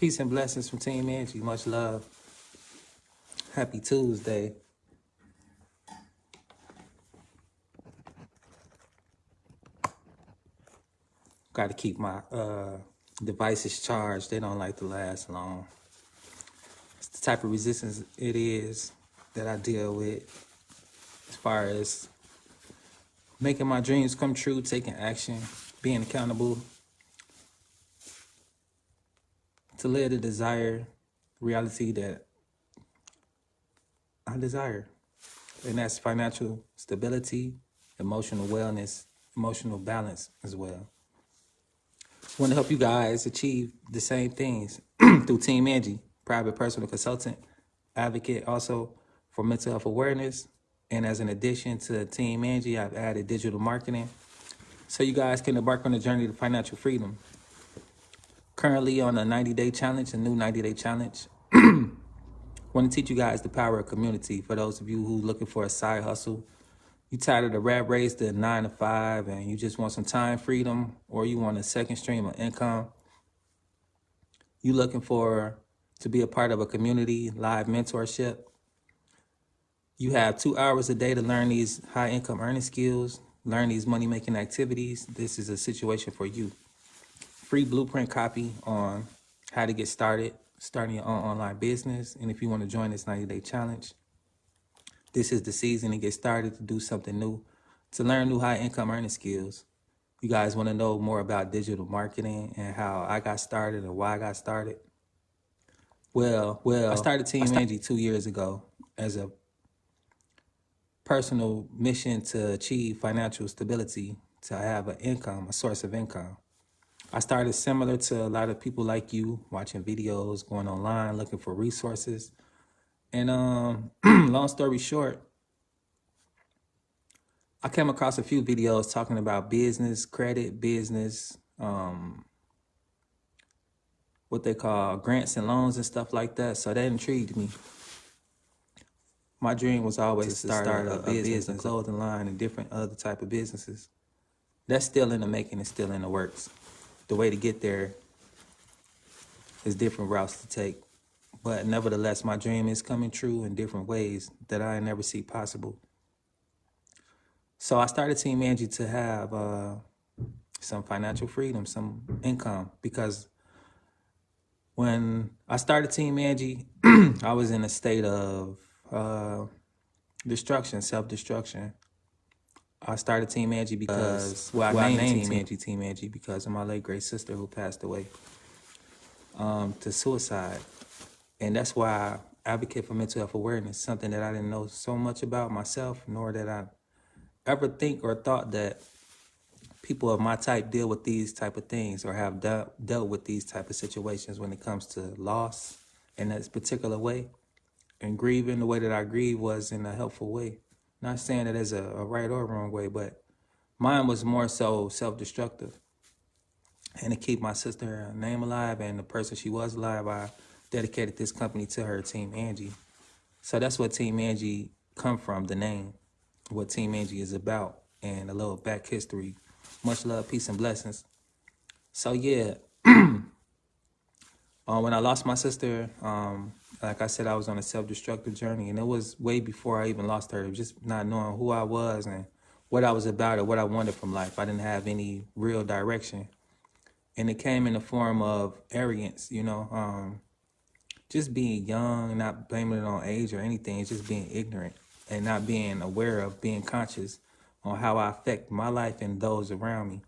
Peace and blessings from Team Angie. Much love. Happy Tuesday. Got to keep my devices charged. They don't like to last long. It's the type of resistance it is that I deal with as far as making my dreams come true, taking action, being accountable to live the desired reality that I desire. And that's financial stability, emotional wellness, emotional balance as well. Want to help you guys achieve the same things through Team Angie, private personal consultant, advocate also for mental health awareness. And as an addition to Team Angie, I've added digital marketing so you guys can embark on a journey to financial freedom. Currently on a 90-day challenge, a new 90-day challenge. Want to teach you guys the power of community. For those of you who looking for a side hustle, you tired of the rat race, the 9 to 5, and you just want some time freedom, or you want a second stream of income. You looking to be a part of a community, live mentorship. You have 2 hours a day to learn these high income earning skills, learn these money making activities. This is a situation for you. Free blueprint copy on how to get started, starting your own online business. And if you want to join this 90-day challenge, this is the season to get started, to do something new, to learn new high income earning skills. You guys want to know more about digital marketing and how I got started and why I got started? Well, I started Team Angie 2 years ago as a personal mission to achieve financial stability, to have an income, a source of income. I started similar to a lot of people like you, watching videos, going online, looking for resources. And long story short, I came across a few videos talking about business, credit, business, what they call grants and loans and stuff like that. So that intrigued me. My dream was always to start a business, a clothing line, and different other type of businesses. That's still in the making and still in the works. The way to get there is different routes to take. But nevertheless, my dream is coming true in different ways that I never see possible. So I started Team Angie to have some financial freedom, some income, because when I started Team Angie, I was in a state of destruction, self-destruction. I started Team Angie because, I named Team Angie because of my late great sister who passed away to suicide. And that's why I advocate for mental health awareness, something that I didn't know so much about myself, nor that I ever think or thought that people of my type deal with these type of things or have dealt with these type of situations when it comes to loss in this particular way. And grieving the way that I grieve was in a helpful way. Not saying that there's a right or wrong way, but mine was more so self-destructive. And to keep my sister name alive and the person she was alive, I dedicated this company to her, Team Angie. So that's what Team Angie come from, the name, what Team Angie is about, and a little back history. Much love, peace, and blessings. So yeah, when I lost my sister, like I said, I was on a self-destructive journey, and it was way before I even lost her. Just not knowing who I was and what I was about or what I wanted from life. I didn't have any real direction. And it came in the form of arrogance, just being young, not blaming it on age or anything. It's just being ignorant and not being aware of, being conscious on how I affect my life and those around me.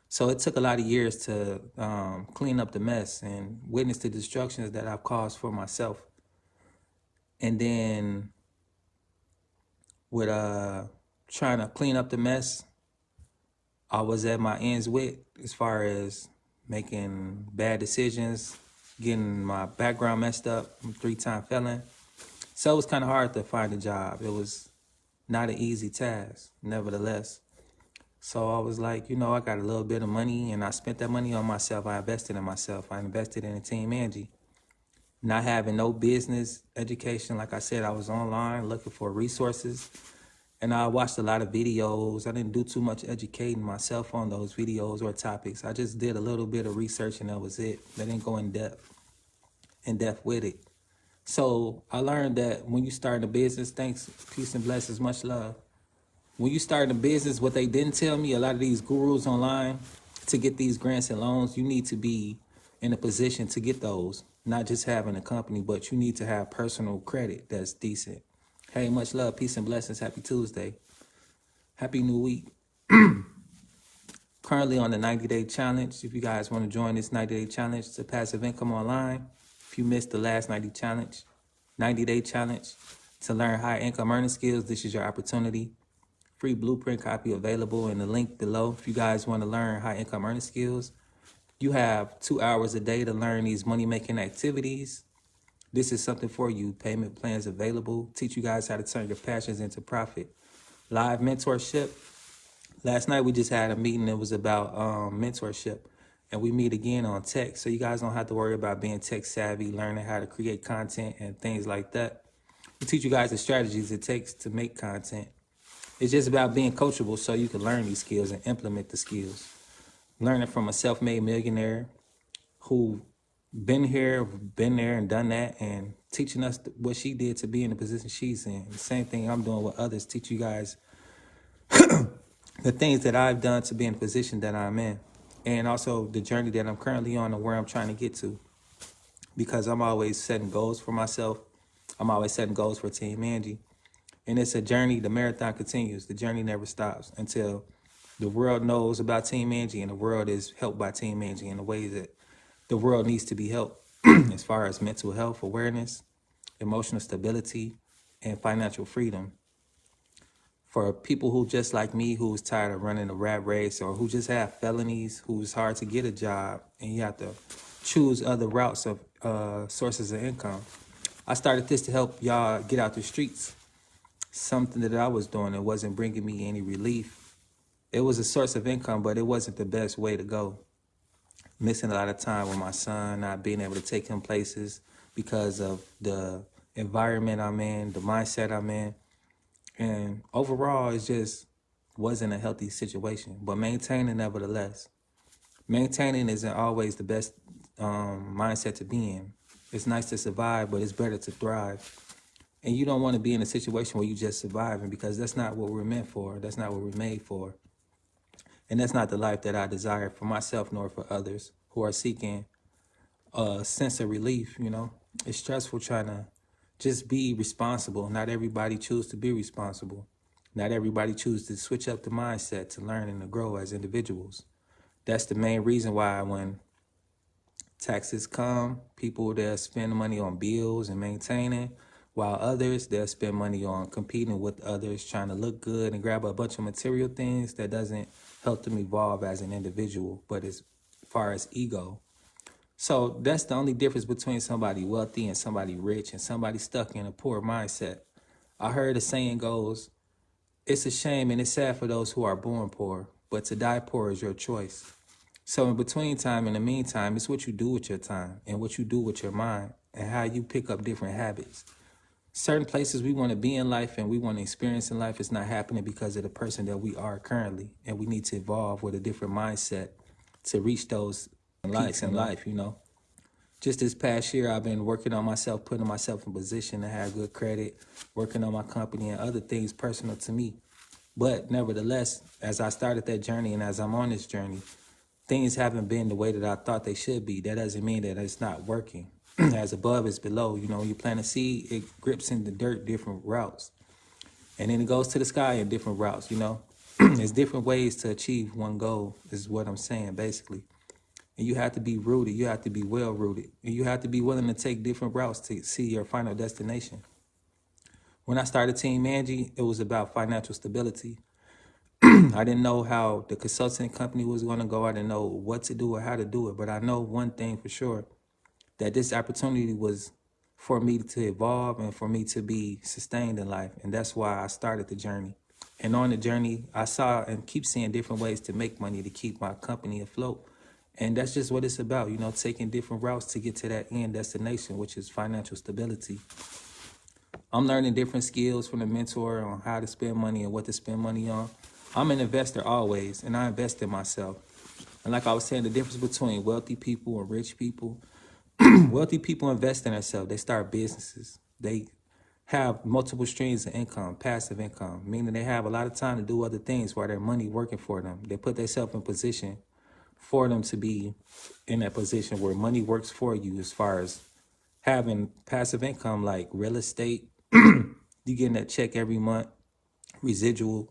So it took a lot of years to clean up the mess and witness the destructions that I've caused for myself. And then with trying to clean up the mess, I was at my ends with as far as making bad decisions, getting my background messed up. I'm a 3-time felon. So it was kind of hard to find a job. It was not an easy task, nevertheless. So I was like, I got a little bit of money and I spent that money on myself. I invested in myself. I invested in a Team Angie. Not having no business education. Like I said, I was online looking for resources. And I watched a lot of videos. I didn't do too much educating myself on those videos or topics. I just did a little bit of research and that was it. I didn't go in depth with it. So I learned that when you start a business, thanks, peace and blessings, much love. When you start a business, what they didn't tell me, a lot of these gurus online, to get these grants and loans, you need to be in a position to get those. Not just having a company, but you need to have personal credit that's decent. Hey, much love, peace and blessings. Happy Tuesday. Happy New Week. Currently on the 90-day challenge. If you guys want to join this 90-day challenge, it's a passive income online. If you missed the last 90-day challenge to learn high income earning skills, this is your opportunity. Free blueprint copy available in the link below. If you guys want to learn high income earning skills, you have 2 hours a day to learn these money making activities. This is something for you. Payment plans available. Teach you guys how to turn your passions into profit. Live mentorship. Last night we just had a meeting that was about mentorship, and we meet again on tech. So you guys don't have to worry about being tech savvy, learning how to create content and things like that. We teach you guys the strategies it takes to make content. It's just about being coachable so you can learn these skills and implement the skills. Learning from a self-made millionaire who been here, been there and done that, and teaching us what she did to be in the position she's in. The same thing I'm doing with others, teach you guys the things that I've done to be in the position that I'm in. And also the journey that I'm currently on and where I'm trying to get to. Because I'm always setting goals for myself. I'm always setting goals for Team Angie. And it's a journey. The marathon continues. The journey never stops until the world knows about Team Angie and the world is helped by Team Angie in the way that the world needs to be helped as far as mental health awareness, emotional stability, and financial freedom. For people who just like me, who's tired of running a rat race or who just have felonies, who's hard to get a job and you have to choose other routes of sources of income. I started this to help y'all get out the streets. Something that I was doing that wasn't bringing me any relief. It was a source of income, but it wasn't the best way to go. Missing a lot of time with my son, not being able to take him places because of the environment I'm in, the mindset I'm in. And overall, it just wasn't a healthy situation, but maintaining nevertheless. Maintaining isn't always the best mindset to be in. It's nice to survive, but it's better to thrive. And you don't want to be in a situation where you just surviving because that's not what we're meant for. That's not what we're made for. And that's not the life that I desire for myself nor for others who are seeking a sense of relief, you know. It's stressful trying to just be responsible. Not everybody chooses to be responsible. Not everybody chooses to switch up the mindset to learn and to grow as individuals. That's the main reason why when taxes come, people, they'll spend money on bills and maintaining, while others, they'll spend money on competing with others, trying to look good and grab a bunch of material things that doesn't help them evolve as an individual, but as far as ego. So that's the only difference between somebody wealthy and somebody rich and somebody stuck in a poor mindset. I heard a saying goes, it's a shame and it's sad for those who are born poor, but to die poor is your choice. So in between time, in the meantime, it's what you do with your time and what you do with your mind and how you pick up different habits. Certain places we want to be in life and we want to experience in life is not happening because of the person that we are currently. And we need to evolve with a different mindset to reach those peaks in life, you know. Just this past year, I've been working on myself, putting myself in position to have good credit, working on my company and other things personal to me. But nevertheless, as I started that journey and as I'm on this journey, things haven't been the way that I thought they should be. That doesn't mean that it's not working. As above is below. You know, when you plant a seed, it grips in the dirt different routes. And then it goes to the sky in different routes, you know. There's different ways to achieve one goal is what I'm saying, basically. And you have to be rooted. You have to be well rooted. And you have to be willing to take different routes to see your final destination. When I started Team Angie, it was about financial stability. I didn't know how the consulting company was going to go. I didn't know what to do or how to do it. But I know one thing for sure, that this opportunity was for me to evolve and for me to be sustained in life. And that's why I started the journey. And on the journey, I saw and keep seeing different ways to make money to keep my company afloat. And that's just what it's about, you know, taking different routes to get to that end destination, which is financial stability. I'm learning different skills from the mentor on how to spend money and what to spend money on. I'm an investor always, and I invest in myself. And like I was saying, the difference between wealthy people and rich people, wealthy people invest in themselves. They start businesses. They have multiple streams of income, passive income, meaning they have a lot of time to do other things while their money working for them. They put themselves in position for them to be in that position where money works for you, as far as having passive income like real estate. You getting that check every month, residual,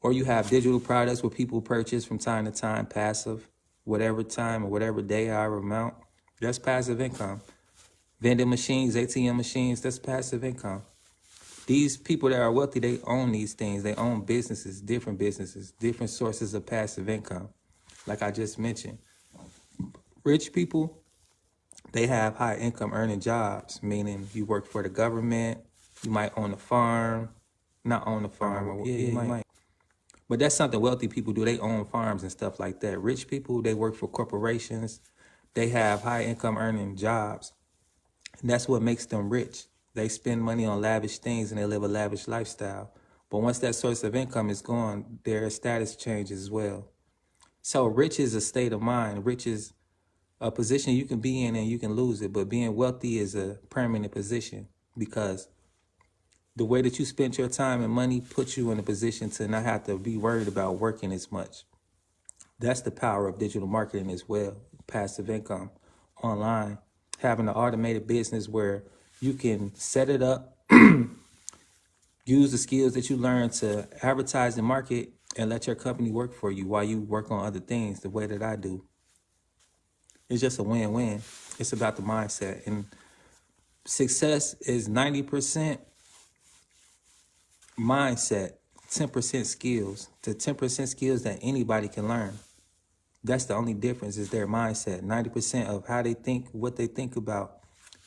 or you have digital products where people purchase from time to time, passive, whatever time or whatever day, however amount. That's passive income. Vending machines, ATM machines, that's passive income. These people that are wealthy, they own these things. They own businesses, different sources of passive income. Like I just mentioned, rich people, they have high income earning jobs, meaning you work for the government, you might own a farm, not own a farm, or yeah, you might. But that's something wealthy people do. They own farms and stuff like that. Rich people, they work for corporations. They have high income earning jobs. And that's what makes them rich. They spend money on lavish things and they live a lavish lifestyle. But once that source of income is gone, their status changes as well. So rich is a state of mind. Rich is a position you can be in and you can lose it. But being wealthy is a permanent position, because the way that you spend your time and money puts you in a position to not have to be worried about working as much. That's the power of digital marketing as well. Passive income online, having an automated business where you can set it up, use the skills that you learn to advertise and market, and let your company work for you while you work on other things the way that I do. It's just a win-win. It's about the mindset. And success is 90% mindset, 10% skills. The 10% skills that anybody can learn. That's the only difference, is their mindset. 90% of how they think, what they think about.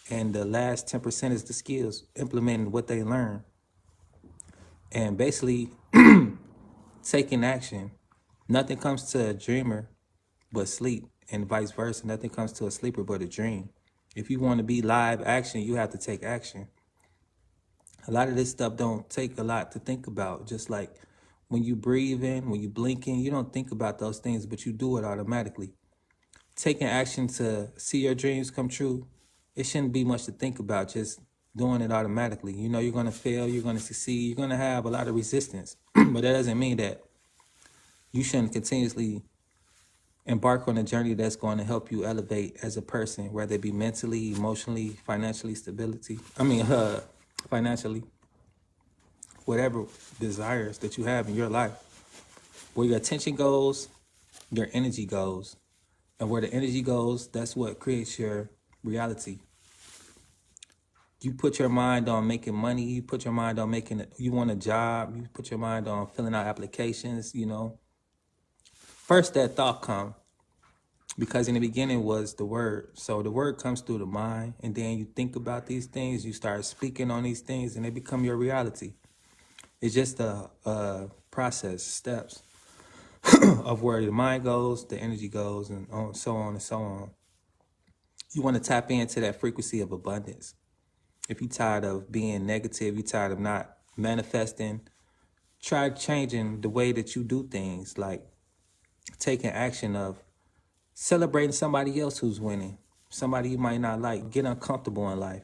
And the last 10% is the skills, implementing what they learn. And basically taking action. Nothing comes to a dreamer but sleep, and vice versa. Nothing comes to a sleeper but a dream. If you want to be live action, you have to take action. A lot of this stuff don't take a lot to think about. Just like when you breathe in, when you blink in, you don't think about those things, but you do it automatically. Taking action to see your dreams come true, it shouldn't be much to think about, just doing it automatically. You know you're going to fail, you're going to succeed, you're going to have a lot of resistance. But that doesn't mean that you shouldn't continuously embark on a journey that's going to help you elevate as a person, whether it be mentally, emotionally, financially, whatever desires that you have in your life. Where your attention goes, your energy goes. And where the energy goes, that's what creates your reality. You put your mind on making money, you put your mind on you want a job, you put your mind on filling out applications, First that thought come, because in the beginning was the word. So the word comes through the mind, and then you think about these things, you start speaking on these things, and they become your reality. It's just a process, steps of where the mind goes, the energy goes, and so on and so on. You want to tap into that frequency of abundance. If you're tired of being negative, you're tired of not manifesting, try changing the way that you do things, like taking action of celebrating somebody else who's winning, somebody you might not like. Get uncomfortable in life.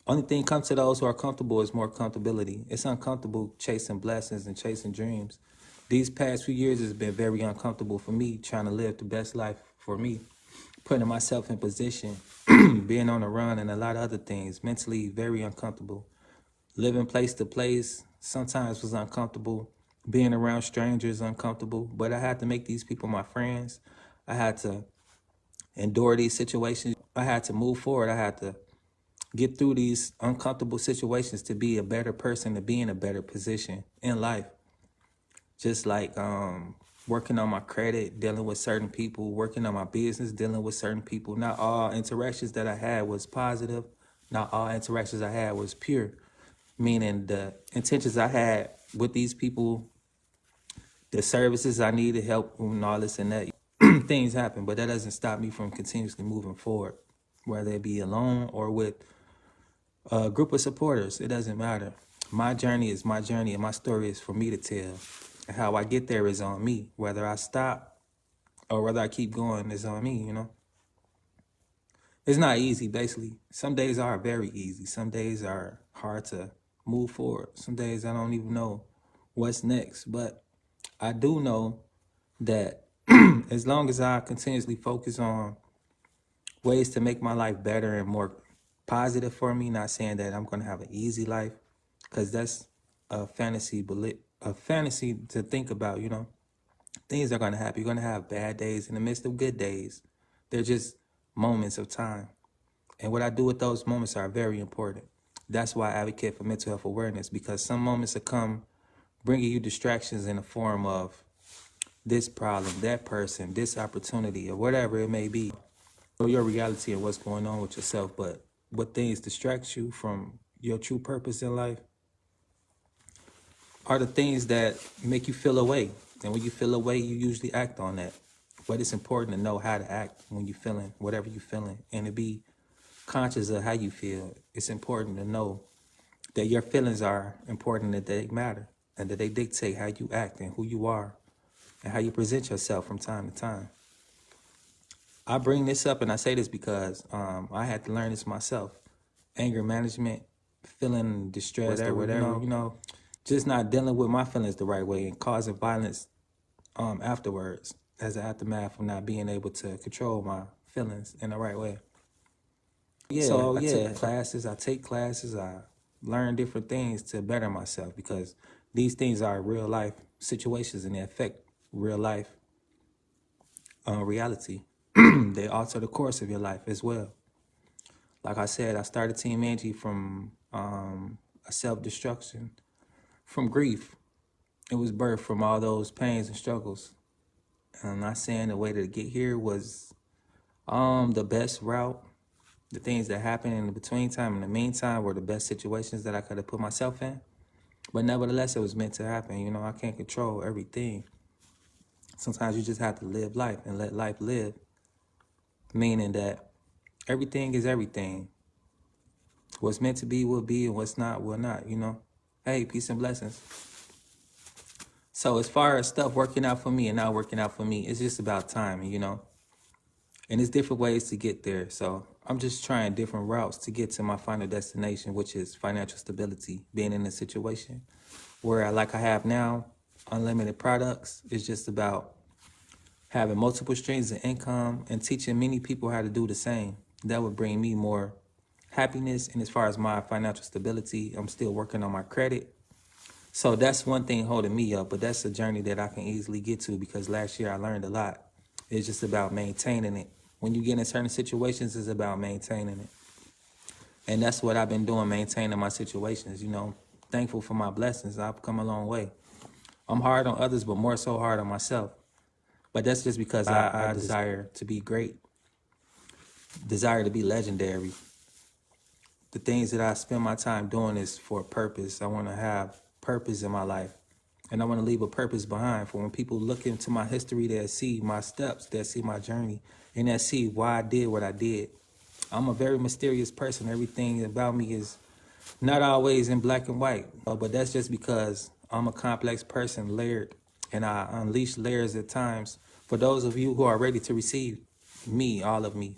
Only thing comes to those who are comfortable is more comfortability. It's uncomfortable chasing blessings and chasing dreams. These past few years has been very uncomfortable for me, trying to live the best life for me, putting myself in position, being on the run, and a lot of other things. Mentally very uncomfortable. Living place to place sometimes was uncomfortable. Being around strangers uncomfortable. But I had to make these people my friends. I had to endure these situations. I had to move forward. I had to get through these uncomfortable situations to be a better person, to be in a better position in life. Just like working on my credit, dealing with certain people, working on my business, dealing with certain people. Not all interactions that I had was positive. Not all interactions I had was pure. Meaning the intentions I had with these people, the services I needed help and all this and that. Things happen, but that doesn't stop me from continuously moving forward, whether it be alone or with a group of supporters. It doesn't matter. My journey is my journey, and my story is for me to tell. And how I get there is on me. Whether I stop or whether I keep going is on me, you know? It's not easy, basically. Some days are very easy. Some days are hard to move forward. Some days I don't even know what's next. But I do know that as long as I continuously focus on ways to make my life better and more positive for me, not saying that I'm going to have an easy life, because that's a fantasy to think about, you know. Things are going to happen. You're going to have bad days in the midst of good days. They're just moments of time. And what I do with those moments are very important. That's why I advocate for mental health awareness, because some moments will come bringing you distractions in the form of this problem, that person, this opportunity, or whatever it may be. Know your reality and what's going on with yourself, but what things distract you from your true purpose in life are the things that make you feel away. And when you feel away, you usually act on that. But it's important to know how to act when you're feeling whatever you're feeling, and to be conscious of how you feel. It's important to know that your feelings are important, that they matter, and that they dictate how you act and who you are and how you present yourself from time to time. I bring this up and I say this because I had to learn this myself. Anger management, feeling distressed or whatever, you know, just not dealing with my feelings the right way and causing violence afterwards as an aftermath of not being able to control my feelings in the right way. Yeah, so I take classes, I learn different things to better myself, because these things are real life situations and they affect real life reality. They alter the course of your life as well. Like I said, I started Team Angie from a self-destruction, from grief. It was birthed from all those pains and struggles. And I'm not saying the way to get here was the best route. The things that happened in the between time, in the meantime, were the best situations that I could have put myself in. But nevertheless, it was meant to happen. You know, I can't control everything. Sometimes you just have to live life and let life live, meaning that everything is everything. What's meant to be will be, and what's not will not, you know. Hey, peace and blessings. So as far as stuff working out for me and not working out for me, it's just about timing, you know. And there's different ways to get there. So I'm just trying different routes to get to my final destination, which is financial stability, being in a situation where, like I have now, unlimited products. It's just about having multiple streams of income and teaching many people how to do the same. That would bring me more happiness. And as far as my financial stability, I'm still working on my credit. So that's one thing holding me up, but that's a journey that I can easily get to, because last year I learned a lot. It's just about maintaining it. When you get in certain situations, it's about maintaining it. And that's what I've been doing, maintaining my situations, you know. Thankful for my blessings. I've come a long way. I'm hard on others, but more so hard on myself. But that's just because I desire to be great, desire to be legendary. The things that I spend my time doing is for a purpose. I want to have purpose in my life. And I want to leave a purpose behind for when people look into my history, they'll see my steps, they'll see my journey, and they'll see why I did what I did. I'm a very mysterious person. Everything about me is not always in black and white, but that's just because I'm a complex person, layered, and I unleash layers at times for those of you who are ready to receive me, all of me.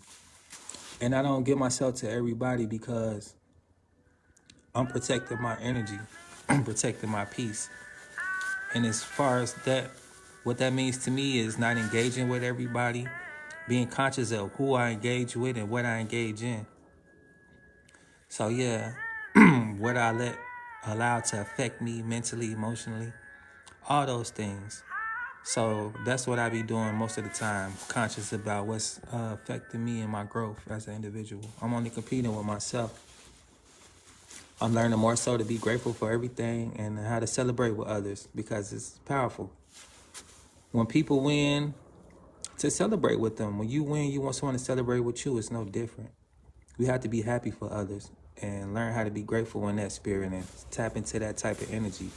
And I don't give myself to everybody because I'm protecting my energy, I'm protecting my peace. And as far as that, what that means to me is not engaging with everybody, being conscious of who I engage with and what I engage in. So yeah, what I allow to affect me mentally, emotionally, all those things. So that's what I be doing most of the time, conscious about what's affecting me and my growth as an individual. I'm only competing with myself. I'm learning more so to be grateful for everything and how to celebrate with others, because it's powerful. When people win, to celebrate with them. When you win, you want someone to celebrate with you. It's no different. We have to be happy for others and learn how to be grateful in that spirit and tap into that type of energy.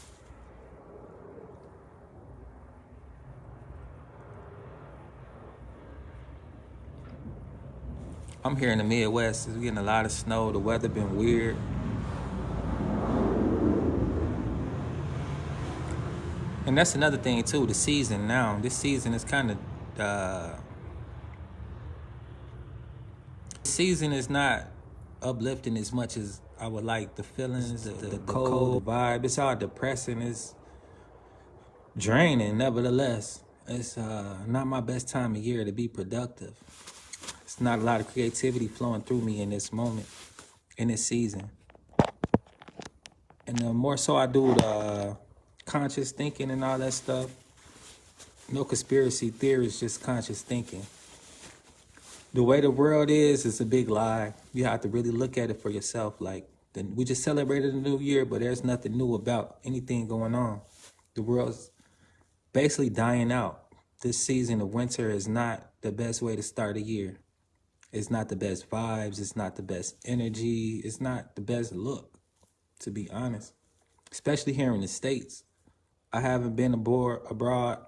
I'm here in the Midwest. It's getting a lot of snow. The weather been weird. And that's another thing too, the season now. This season is kind of, season is not uplifting as much as I would like. The feelings, the cold, the vibe, it's all depressing. It's draining, nevertheless. It's not my best time of year to be productive. It's not a lot of creativity flowing through me in this moment, in this season. And the more so I do the conscious thinking and all that stuff, no conspiracy theories, just conscious thinking. The way the world is a big lie. You have to really look at it for yourself. Like, we just celebrated a new year, but there's nothing new about anything going on. The world's basically dying out. This season of winter is not the best way to start a year. It's not the best vibes. It's not the best energy. It's not the best look, to be honest. Especially here in the States. I haven't been abroad,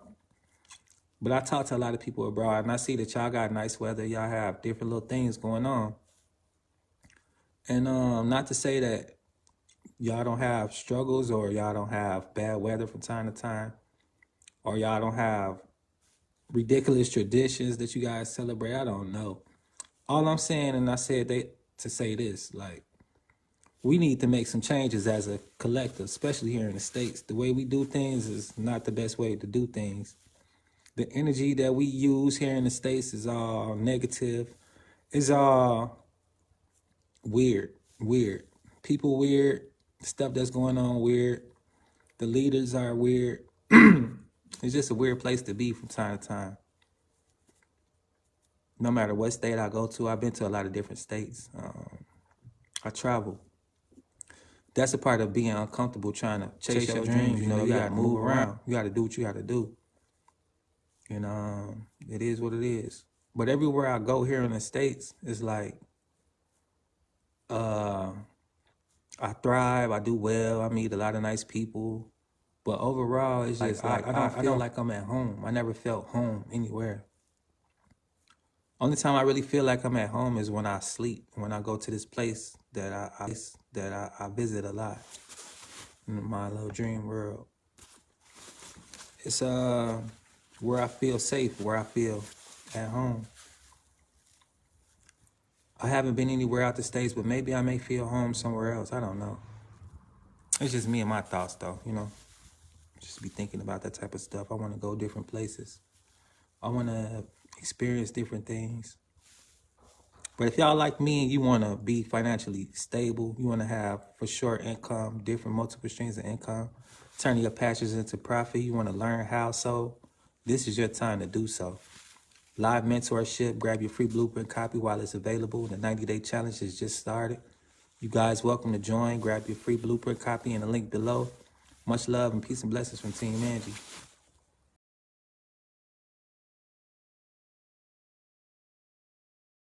but I talk to a lot of people abroad, and I see that y'all got nice weather. Y'all have different little things going on. And not to say that y'all don't have struggles or y'all don't have bad weather from time to time, or y'all don't have ridiculous traditions that you guys celebrate. I don't know. All I'm saying, and I said to say this, like, we need to make some changes as a collective, especially here in the States. The way we do things is not the best way to do things. The energy that we use here in the States is all negative. It's all weird. People weird. Stuff that's going on weird. The leaders are weird. It's just a weird place to be from time to time. No matter what state I go to, I've been to a lot of different states. I travel. That's a part of being uncomfortable, trying to chase your dreams. You know, you gotta move around. You gotta do what you gotta do. And it is what it is. But everywhere I go here in the States, it's like I thrive, I do well, I meet a lot of nice people. But overall, it's just like I don't feel like I'm at home. I never felt home anywhere. Only time I really feel like I'm at home is when I sleep, when I go to this place that I visit a lot in my little dream world. It's where I feel safe, where I feel at home. I haven't been anywhere out the States, but maybe I may feel home somewhere else. I don't know. It's just me and my thoughts, though, you know. Just be thinking about that type of stuff. I want to go different places. I want to experience different things. But if y'all like me and you want to be financially stable, you want to have for sure income, different multiple streams of income, turning your passions into profit, you want to learn how so, this is your time to do so. Live mentorship, grab your free blueprint copy while it's available. The 90-day challenge has just started. You guys welcome to join. Grab your free blueprint copy in the link below. Much love and peace and blessings from Team Angie.